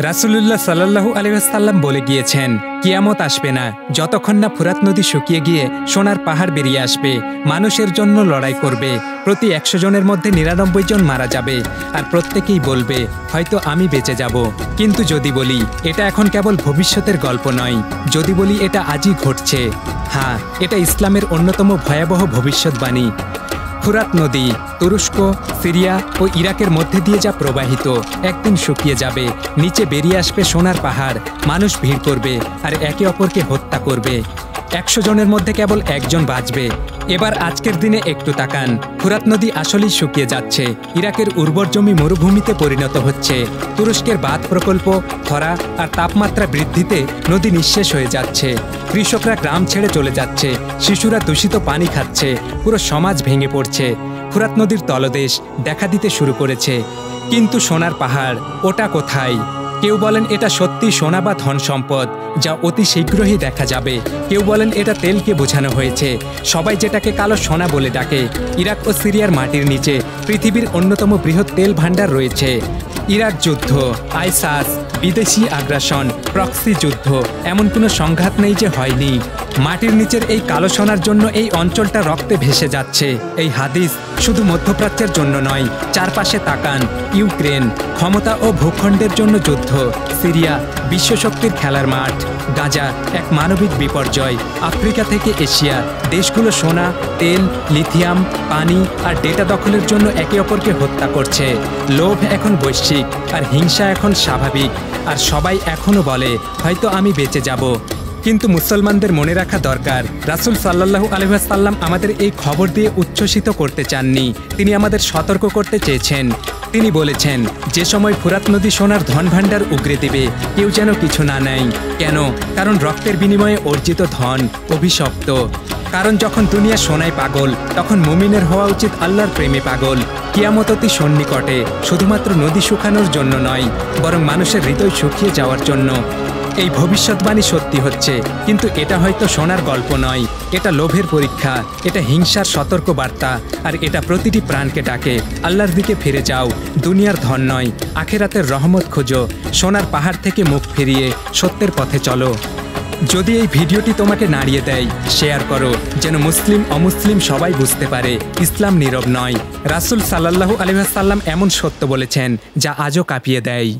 রাসূলুল্লাহ সাল্লাল্লাহু আলাইহি ওয়াসাল্লাম বলে গিয়েছেন, কিয়ামত আসবে না যতক্ষণ না ফুরাত নদী শুকিয়ে গিয়ে সোনার পাহাড় বেরিয়ে আসবে। মানুষের জন্য লড়াই করবে, প্রতি 100 জনের মধ্যে 99 জন মারা যাবে, আর প্রত্যেকেই বলবে হয়তো আমি বেঁচে যাব। কিন্তু যদি বলি এটা এখন কেবল ভবিষ্যতের গল্প নয়, যদি বলি এটা আজই ঘটছে, হ্যাঁ, এটা ইসলামের অন্যতম ভয়াবহ ভবিষ্যৎবাণী। ফুরাত নদী তুরস্ক, সিরিয়া ও ইরাকের মধ্যে দিয়ে যা প্রবাহিত, একদিন শুকিয়ে যাবে, নিচে বেরিয়ে আসবে সোনার পাহাড়, মানুষ ভিড় করবে আর একে অপরকে হত্যা করবে। 100 জনের মধ্যে কেবল একজন বাঁচবে। এবার আজকের দিনে একটু তাকান, ফুরাত নদী আসলেই শুকিয়ে যাচ্ছে, ইরাকের উর্বর জমি মরুভূমিতে পরিণত হচ্ছে, তুরস্কের বাঁধ প্রকল্প, খরা আর তাপমাত্রা বৃদ্ধিতে নদী নিঃশেষ হয়ে যাচ্ছে, কৃষকরা গ্রাম ছেড়ে চলে যাচ্ছে, শিশুরা দূষিত পানি খাচ্ছে, পুরো সমাজ ভেঙে পড়ছে। ফুরাত নদীর তলদেশ দেখা দিতে শুরু করেছে। কিন্তু সোনার পাহাড় ওটা কোথায়? কেউ বলেন এটা সত্যি সোনা বা ধন সম্পদ, যা অতি শীঘ্রই দেখা যাবে। কেউ বলেন এটা তেলকে বোঝানো হয়েছে, সবাই যেটাকে কালো সোনা বলে ডাকে। ইরাক ও সিরিয়ার মাটির নিচে পৃথিবীর অন্যতম বৃহৎ তেল ভাণ্ডার রয়েছে। ইরাক যুদ্ধ, আইসাস, বিদেশি আগ্রাসন, প্রক্সি যুদ্ধ, এমন কোনো সংঘাত নেই যে হয়নি। মাটির নিচের এই কালো সোনার জন্য এই অঞ্চলটা রক্তে ভেসে যাচ্ছে। এই হাদিস শুধু মধ্যপ্রাচ্যের জন্য নয়, চারপাশে তাকান, ইউক্রেন, ক্ষমতা ও ভূখণ্ডের জন্য যুদ্ধ, সিরিয়া, বিশ্বশক্তির খেলার মাঠ, গাজা, এক মানবিক বিপর্যয়, আফ্রিকা থেকে এশিয়া, দেশগুলো সোনা, তেল, লিথিয়াম, পানি আর ডেটা দখলের জন্য একে অপরকে হত্যা করছে। লোভ এখন বৈশ্বিক আর হিংসা এখন স্বাভাবিক, আর সবাই এখনও বলে হয়তো আমি বেঁচে যাব। কিন্তু মুসলমানদের মনে রাখা দরকার, রাসূল সাল্লাল্লাহু আলাইহি ওয়াসাল্লাম আমাদের এই খবর দিয়ে উচ্ছ্বসিত করতে চাননি, তিনি আমাদের সতর্ক করতে চেয়েছেন। তিনি বলেছেন, যে সময় ফুরাত নদী সোনার ধন ভাণ্ডার উগরে দেবে, কেউ যেন কিছু না নেয়। কেন? কারণ রক্তের বিনিময়ে অর্জিত ধন অভিশপ্ত। কারণ যখন দুনিয়া সোনায় পাগল, তখন মুমিনের হওয়া উচিত আল্লাহর প্রেমে পাগল। কিয়ামত অতি সন্নিকটে, শুধুমাত্র নদী শুকানোর জন্য নয়, বরং মানুষের হৃদয় শুকিয়ে যাওয়ার জন্য। এই ভবিষ্যৎবাণী সত্যি হচ্ছে, কিন্তু এটা হয়তো সোনার গল্প নয়, এটা লোভের পরীক্ষা, এটা হিংসার সতর্ক বার্তা, আর এটা প্রতিটি প্রাণকে ডাকে আল্লাহর দিকে ফিরে যাও, দুনিয়ার ধন নয়, আখিরাতের রহমত খোঁজো, সোনার পাহাড় থেকে মুখ ফিরিয়ে সত্যের পথে চলো। যদি এই ভিডিওটি তোমাকে নাড়িয়ে দেয়, শেয়ার করো, যেন মুসলিম অমুসলিম সবাই বুঝতে পারে ইসলাম নীরব নয়। রাসূল সাল্লাল্লাহু আলাইহি ওয়াসাল্লাম এমন সত্য বলেছেন যা আজও কাঁপিয়ে দেয়।